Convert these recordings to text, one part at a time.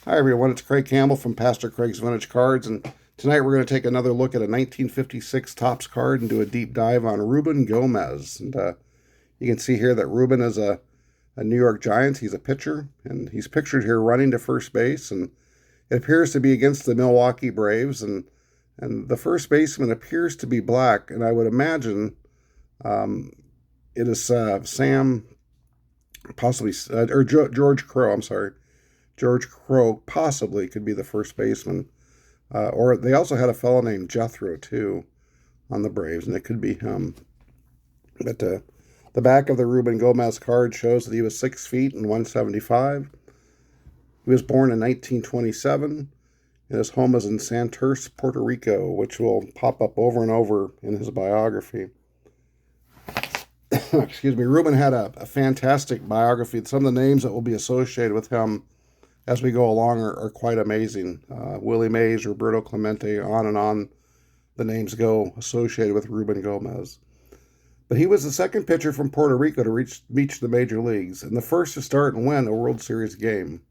Hi everyone, it's Craig Campbell from Pastor Craig's Vintage Cards, and tonight we're going to take another look at a 1956 Topps card and do a deep dive on Ruben Gomez. And you can see here that Ruben is a New York Giant. He's a pitcher, and he's pictured here running to first base, and it appears to be against the Milwaukee Braves, and the first baseman appears to be black, and I would imagine it is Sam, possibly, or George Crow, I'm sorry. George Crow possibly could be the first baseman. Or they also had a fellow named Jethro, too, on the Braves, and it could be him. But the back of the Ruben Gomez card shows that he was 6 feet and 175. He was born in 1927, and his home is in Santurce, Puerto Rico, which will pop up over and over in his biography. Excuse me. Ruben had a fantastic biography. Some of the names that will be associated with him as we go along are quite amazing. Willie Mays, Roberto Clemente, on the names go associated with Ruben Gomez. But he was the second pitcher from Puerto Rico to reach the major leagues, and the first to start and win a World Series game.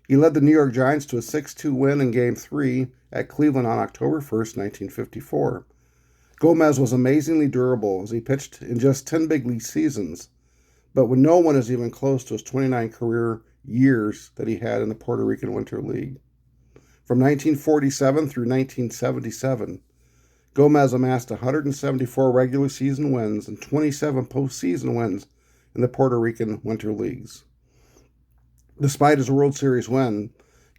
He led the New York Giants to a 6-2 win in Game 3 at Cleveland on October 1st, 1954. Gomez was amazingly durable as he pitched in just 10 big league seasons, but when no one is even close to his 29 career years that he had in the Puerto Rican Winter League. From 1947 through 1977, Gomez amassed 174 regular season wins and 27 postseason wins in the Puerto Rican Winter Leagues. Despite his World Series win,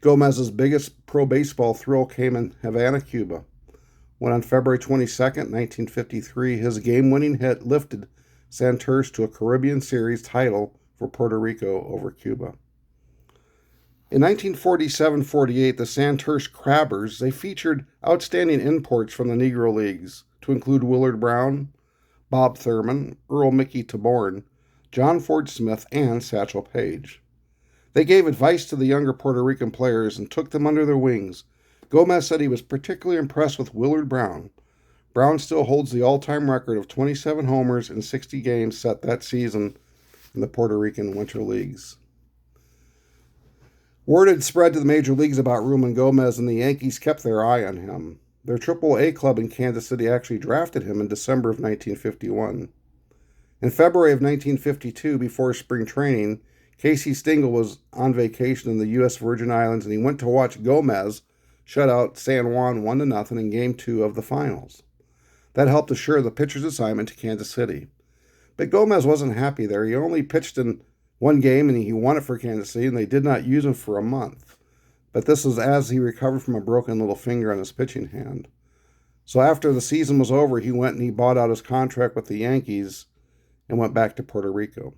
Gomez's biggest pro baseball thrill came in Havana, Cuba, when on February 22, 1953, his game-winning hit lifted Santurce to a Caribbean Series title for Puerto Rico over Cuba. In 1947-48, the Santurce Crabbers, they featured outstanding imports from the Negro Leagues, to include Willard Brown, Bob Thurman, Earl Mickey Taborn, John Ford Smith, and Satchel Paige. They gave advice to the younger Puerto Rican players and took them under their wings. Gomez said he was particularly impressed with Willard Brown. Brown still holds the all-time record of 27 homers in 60 games set that season in the Puerto Rican Winter Leagues. Word had spread to the major leagues about Ruben Gomez, and the Yankees kept their eye on him. Their Triple-A club in Kansas City actually drafted him in December of 1951. In February of 1952, before spring training, Casey Stengel was on vacation in the U.S. Virgin Islands, and he went to watch Gomez shut out San Juan 1-0 in Game 2 of the finals. That helped assure the pitcher's assignment to Kansas City. But Gomez wasn't happy there. He only pitched in one game, and he won it for Kansas City, and they did not use him for a month. But this was as he recovered from a broken little finger on his pitching hand. So after the season was over, he went and he bought out his contract with the Yankees and went back to Puerto Rico.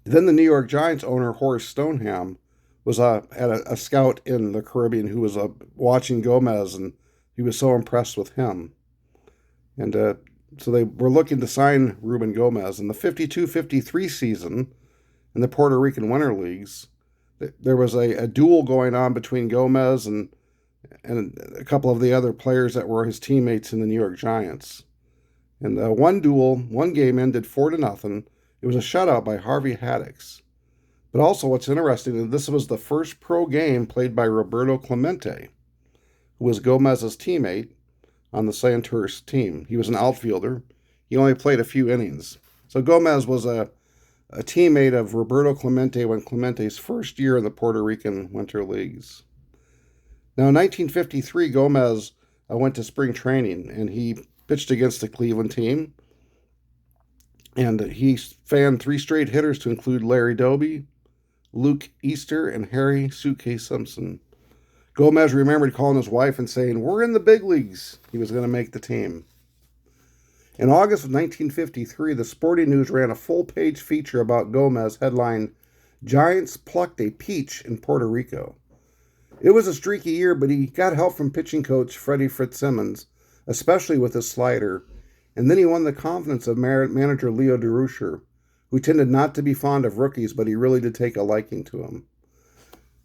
Then the New York Giants owner, Horace Stoneham, was had a scout in the Caribbean who was watching Gomez, and he was so impressed with him. And so they were looking to sign Ruben Gomez. In the 52-53 season, in the Puerto Rican Winter Leagues, there was a duel going on between Gomez and a couple of the other players that were his teammates in the New York Giants. And one game ended 4-0. It was a shutout by Harvey Haddix. But also what's interesting is this was the first pro game played by Roberto Clemente, who was Gomez's teammate on the Santurce team. He was an outfielder. He only played a few innings. So Gomez was a teammate of Roberto Clemente when Clemente's first year in the Puerto Rican Winter Leagues. Now in 1953, Gomez went to spring training, and he pitched against the Cleveland team. And he fanned 3 straight hitters to include Larry Doby, Luke Easter, and Harry Suitcase Simpson. Gomez remembered calling his wife and saying, "We're in the big leagues." He was going to make the team. In August of 1953, the Sporting News ran a full-page feature about Gomez headlined, "Giants plucked a peach in Puerto Rico." It was a streaky year, but he got help from pitching coach Freddie Fitzsimmons, especially with his slider, and then he won the confidence of manager Leo DeRuscher, who tended not to be fond of rookies, but he really did take a liking to him.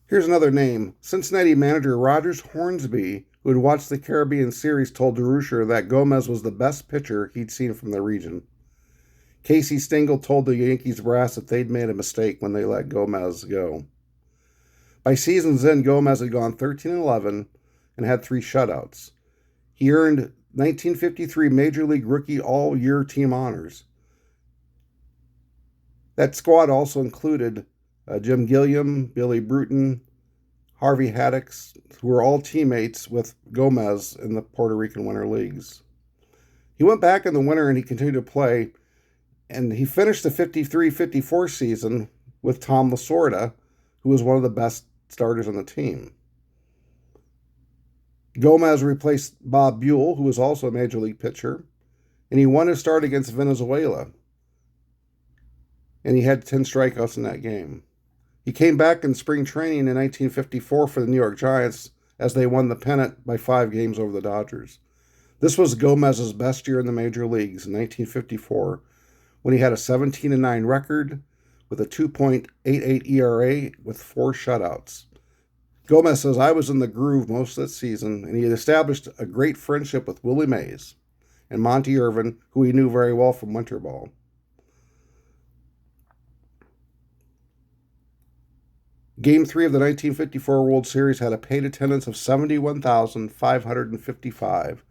Here's another name. Cincinnati manager Rogers Hornsby, who had watched the Caribbean Series, told DeRuscher that Gomez was the best pitcher he'd seen from the region. Casey Stengel told the Yankees brass that they'd made a mistake when they let Gomez go. By season's end, Gomez had gone 13-11 and had 3 shutouts. He earned 1953 Major League Rookie All-Year Team honors. That squad also included Jim Gilliam, Billy Bruton, Harvey Haddix, who were all teammates with Gomez in the Puerto Rican Winter Leagues. He went back in the winter and he continued to play, and he finished the 53-54 season with Tom Lasorda, who was one of the best starters on the team. Gomez replaced Bob Buell, who was also a major league pitcher, and he won his start against Venezuela, and he had 10 strikeouts in that game. He came back in spring training in 1954 for the New York Giants as they won the pennant by 5 games over the Dodgers. This was Gomez's best year in the major leagues in 1954, when he had a 17-9 record with a 2.88 ERA with 4 shutouts. Gomez says, "I was in the groove most of that season, and he had established a great friendship with Willie Mays and Monty Irvin, who he knew very well from winter ball." Game 3 of the 1954 World Series had a paid attendance of 71,555.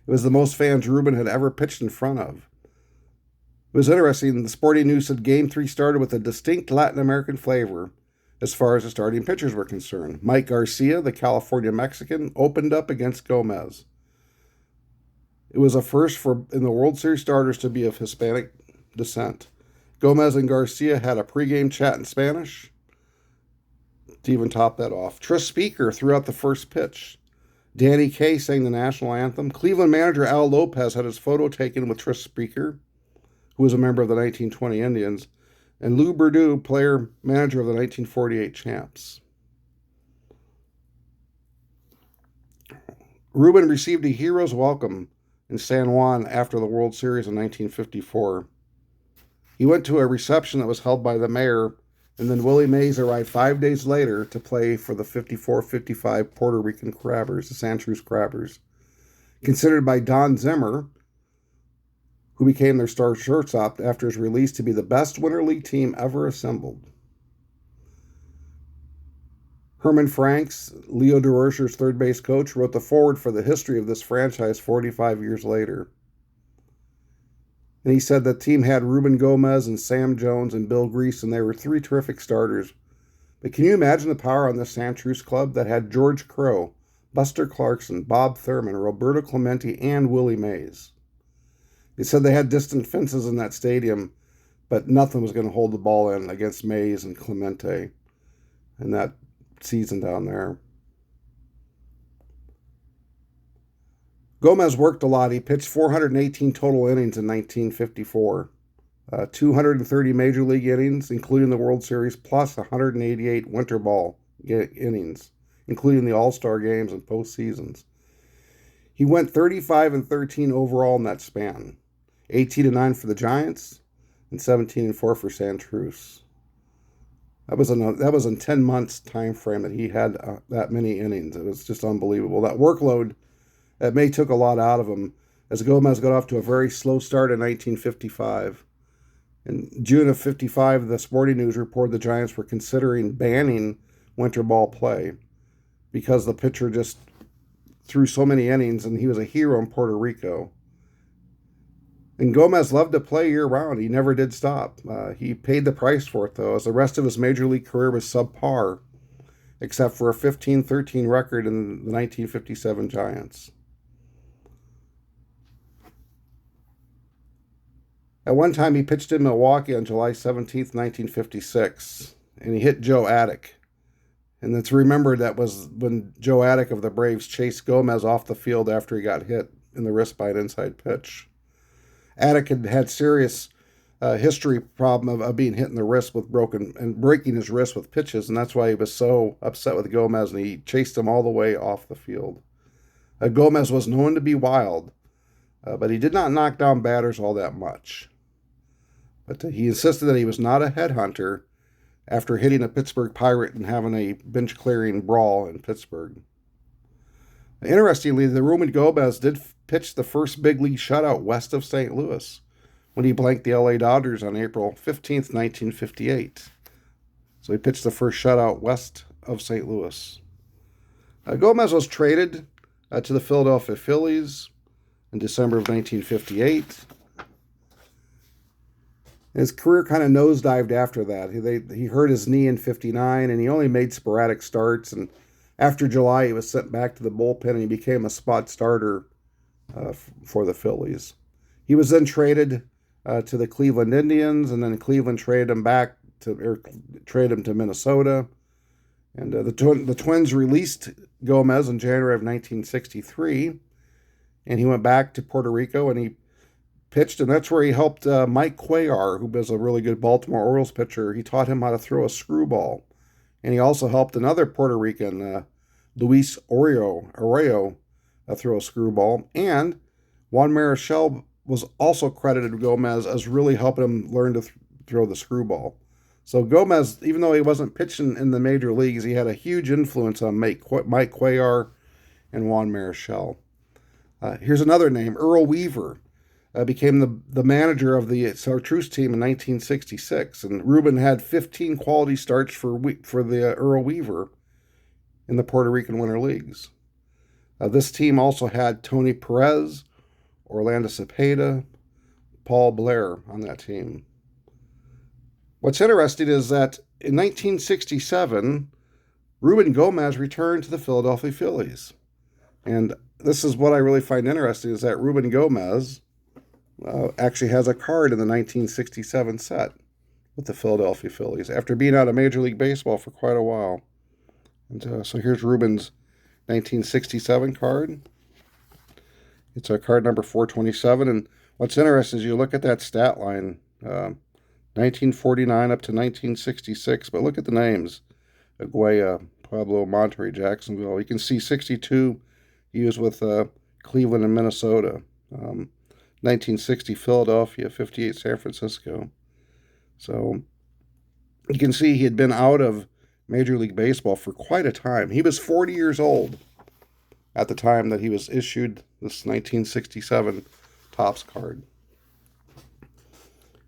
It was the most fans Ruben had ever pitched in front of. It was interesting. The Sporting News said Game 3 started with a distinct Latin American flavor as far as the starting pitchers were concerned. Mike Garcia, the California Mexican, opened up against Gomez. It was a first in the World Series starters to be of Hispanic descent. Gomez and Garcia had a pregame chat in Spanish to even top that off. Tris Speaker threw out the first pitch. Danny Kaye sang the national anthem. Cleveland manager Al Lopez had his photo taken with Tris Speaker, who was a member of the 1920 Indians, and Lou Burdue, player-manager of the 1948 champs. Ruben received a hero's welcome in San Juan after the World Series in 1954. He went to a reception that was held by the mayor, and then Willie Mays arrived 5 days later to play for the 54-55 Puerto Rican Crabbers, the Santa Cruz Crabbers. Considered by Don Zimmer, who became their star shortstop after his release, to be the best Winter League team ever assembled. Herman Franks, Leo DeRocher's third base coach, wrote the foreword for the history of this franchise 45 years later. And he said the team had Ruben Gomez and Sam Jones and Bill Grease, and they were 3 terrific starters. But can you imagine the power on this Santa Cruz club that had George Crowe, Buster Clarkson, Bob Thurman, Roberto Clemente, and Willie Mays? They said they had distant fences in that stadium, but nothing was going to hold the ball in against Mays and Clemente in that season down there. Gomez worked a lot. He pitched 418 total innings in 1954, 230 major league innings, including the World Series, plus 188 winter ball innings, including the All-Star games and postseasons. He went 35-13 overall in that span, 18-9 for the Giants, and 17-4 for Santa Cruz. That was in 10 months time frame that he had that many innings. It was just unbelievable. That workload, that may took a lot out of him, as Gomez got off to a very slow start in 1955. In June of 55, the Sporting News reported the Giants were considering banning winter ball play because the pitcher just threw so many innings, and he was a hero in Puerto Rico. And Gomez loved to play year-round. He never did stop. He paid the price for it, though, as the rest of his major league career was subpar, except for a 15-13 record in the 1957 Giants. At one time, he pitched in Milwaukee on July 17th, 1956, and he hit Joe Attic. And it's remembered that was when Joe Attic of the Braves chased Gomez off the field after he got hit in the wrist by an inside pitch. Attic had serious history problem of being hit in the wrist with breaking his wrist with pitches, and that's why he was so upset with Gomez, and he chased him all the way off the field. Gomez was known to be wild, but he did not knock down batters all that much. But he insisted that he was not a headhunter after hitting a Pittsburgh Pirate and having a bench-clearing brawl in Pittsburgh. Interestingly, the Ruben Gomez did pitch the first big league shutout west of St. Louis when he blanked the LA Dodgers on April 15th, 1958. So he pitched the first shutout west of St. Louis. Gomez was traded to the Philadelphia Phillies in December of 1958. His career kind of nosedived after that. He hurt his knee in '59, and he only made sporadic starts. And after July, he was sent back to the bullpen, and he became a spot starter for the Phillies. He was then traded to the Cleveland Indians, and then Cleveland traded him to Minnesota. And the Twins released Gomez in January of 1963, and he went back to Puerto Rico, and he pitched, and that's where he helped Mike Cuellar, who was a really good Baltimore Orioles pitcher. He taught him how to throw a screwball. And he also helped another Puerto Rican, Luis Arroyo, throw a screwball. And Juan Marichal was also credited to Gomez as really helping him learn to throw the screwball. So Gomez, even though he wasn't pitching in the major leagues, he had a huge influence on Mike Cuellar and Juan Marichal. Here's another name, Earl Weaver. Became the manager of the Chartreuse team in 1966, and Ruben had 15 quality starts for the Earl Weaver in the Puerto Rican Winter Leagues. This team also had Tony Perez, Orlando Cepeda, Paul Blair on that team. What's interesting is that in 1967, Ruben Gomez returned to the Philadelphia Phillies, and this is what I really find interesting is that Ruben Gomez actually has a card in the 1967 set with the Philadelphia Phillies after being out of Major League Baseball for quite a while. And so here's Ruben's 1967 card. It's a card number 427. And what's interesting is you look at that stat line, 1949 up to 1966. But look at the names. Aguaya, Pueblo, Monterey, Jacksonville. You can see 62 he was with Cleveland and Minnesota. 1960 Philadelphia, 58 San Francisco. So you can see he had been out of Major League Baseball for quite a time. He was 40 years old at the time that he was issued this 1967 Topps card.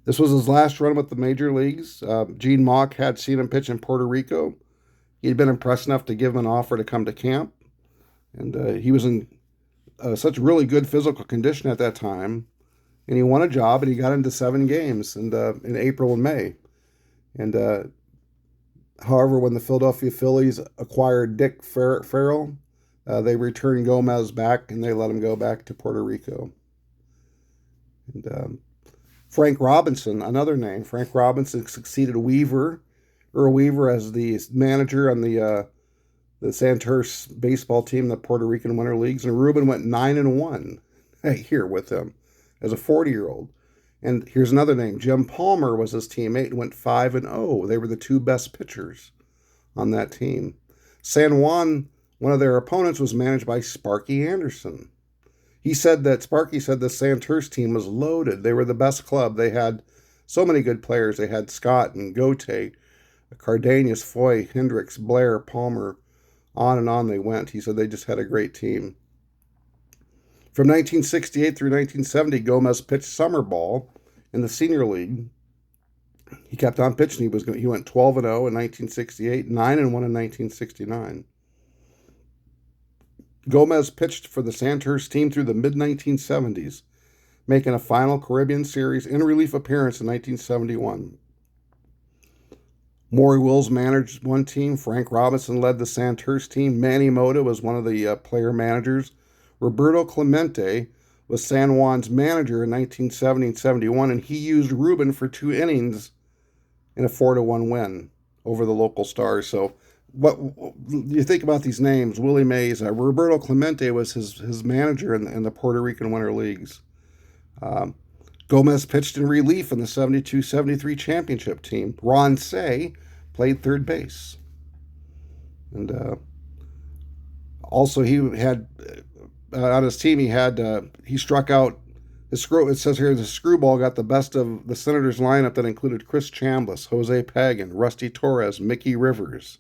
This was his last run with the major leagues. Gene Mauch had seen him pitch in Puerto Rico. He had been impressed enough to give him an offer to come to camp. And he was in such really good physical condition at that time, and he won a job, and he got into 7 games in April and May. And however, when the Philadelphia Phillies acquired Dick Farrell, they returned Gomez back, and they let him go back to Puerto Rico. And Frank Robinson, another name. Frank Robinson succeeded Earl Weaver, as the manager on the Santurce baseball team, the Puerto Rican Winter Leagues, and Ruben went 9-1 here with him as a 40-year-old. And here's another name. Jim Palmer was his teammate and went 5-0. They were the 2 best pitchers on that team. San Juan, one of their opponents, was managed by Sparky Anderson. Sparky said the Santurce team was loaded. They were the best club. They had so many good players. They had Scott and Gote, Cardenas, Foy, Hendricks, Blair, Palmer. On and on they went. He said they just had a great team. From 1968 through 1970, Gomez pitched summer ball in the senior league. He kept on pitching. He went 12-0 in 1968, 9-1 in 1969. Gomez pitched for the Santurce team through the mid-1970s, making a final Caribbean Series in relief appearance in 1971. Maury Wills managed one team. Frank Robinson led the Santurce team. Manny Mota was one of the player managers. Roberto Clemente was San Juan's manager in 1970 and 71, and he used Ruben for 2 innings in a 4-1 win over the local Stars. So what you think about these names? Willie Mays, Roberto Clemente was his manager in the Puerto Rican Winter Leagues. Gomez pitched in relief in the 72-73 championship team. Ron Say played third base. And also he had, on his team, he struck out, it says here, the screwball got the best of the Senators lineup that included Chris Chambliss, Jose Pagan, Rusty Torres, Mickey Rivers.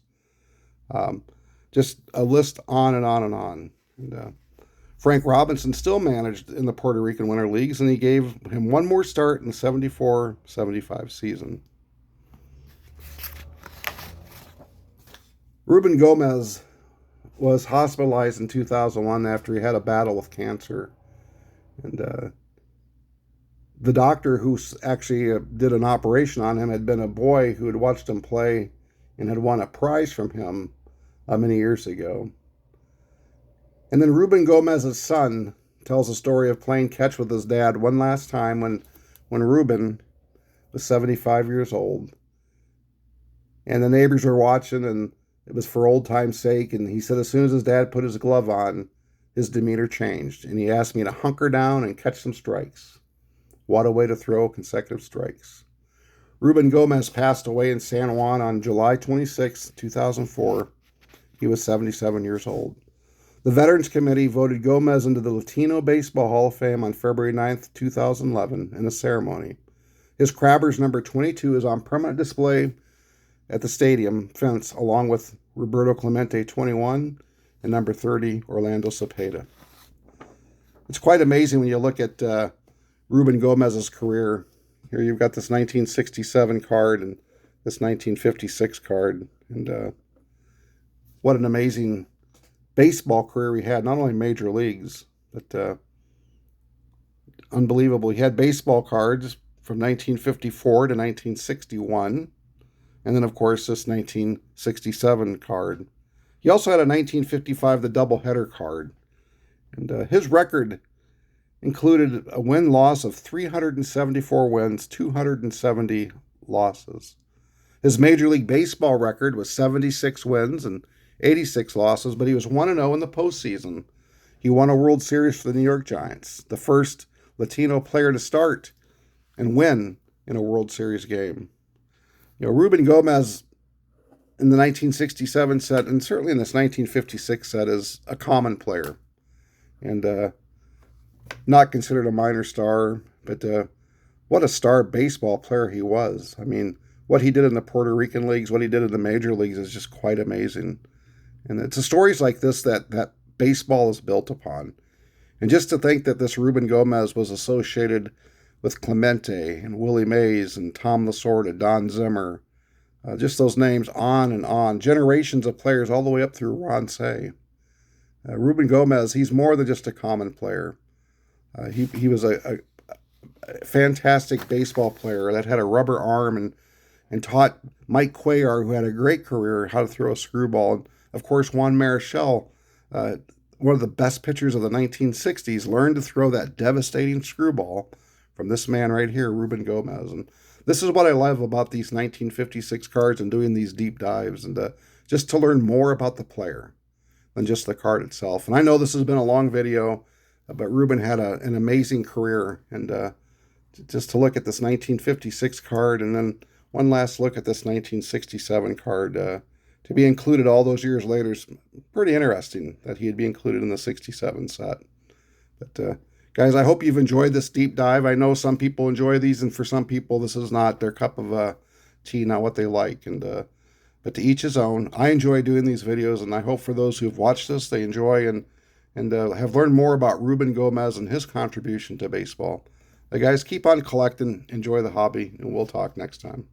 Just a list on and on and on. And Frank Robinson still managed in the Puerto Rican Winter Leagues, and he gave him one more start in the 74-75 season. Ruben Gomez was hospitalized in 2001 after he had a battle with cancer. And the doctor who actually did an operation on him had been a boy who had watched him play and had won a prize from him many years ago. And then Ruben Gomez's son tells the story of playing catch with his dad one last time when Ruben was 75 years old. And the neighbors were watching, and it was for old time's sake. And he said as soon as his dad put his glove on, his demeanor changed. And he asked me to hunker down and catch some strikes. What a way to throw consecutive strikes. Ruben Gomez passed away in San Juan on July 26, 2004. He was 77 years old. The Veterans Committee voted Gomez into the Latino Baseball Hall of Fame on February 9th, 2011 in a ceremony. His Crabbers number 22 is on permanent display at the stadium fence along with Roberto Clemente 21 and number 30 Orlando Cepeda. It's quite amazing when you look at Ruben Gomez's career. Here you've got this 1967 card and this 1956 card. And what an amazing baseball career he had, not only major leagues, but unbelievable. He had baseball cards from 1954 to 1961, and then, of course, this 1967 card. He also had a 1955, the doubleheader card. And his record included a win-loss of 374 wins, 270 losses. His Major League Baseball record was 76 wins and 86 losses, but he was 1-0 in the postseason. He won a World Series for the New York Giants, the first Latino player to start and win in a World Series game. You know, Ruben Gomez in the 1967 set, and certainly in this 1956 set, is a common player. And not considered a minor star, but what a star baseball player he was. I mean, what he did in the Puerto Rican leagues, what he did in the major leagues is just quite amazing. And it's the stories like this that baseball is built upon. And just to think that this Ruben Gomez was associated with Clemente and Willie Mays and Tom Lasorda, Don Zimmer, just those names on and on, generations of players all the way up through Ron Cey. Ruben Gomez, he's more than just a common player. He was a fantastic baseball player that had a rubber arm and taught Mike Cuellar, who had a great career, how to throw a screwball. And of course, Juan Marichal, one of the best pitchers of the 1960s, learned to throw that devastating screwball from this man right here, Ruben Gomez. And this is what I love about these 1956 cards and doing these deep dives, and just to learn more about the player than just the card itself. And I know this has been a long video, but Ruben had an amazing career. And just to look at this 1956 card and then one last look at this 1967 card, to be included all those years later is pretty interesting that he'd be included in the 67 set. But guys, I hope you've enjoyed this deep dive. I know some people enjoy these, and for some people this is not their cup of tea, not what they like. And but to each his own. I enjoy doing these videos, and I hope for those who've watched this, they enjoy and have learned more about Ruben Gomez and his contribution to baseball. Guys, keep on collecting, enjoy the hobby, and we'll talk next time.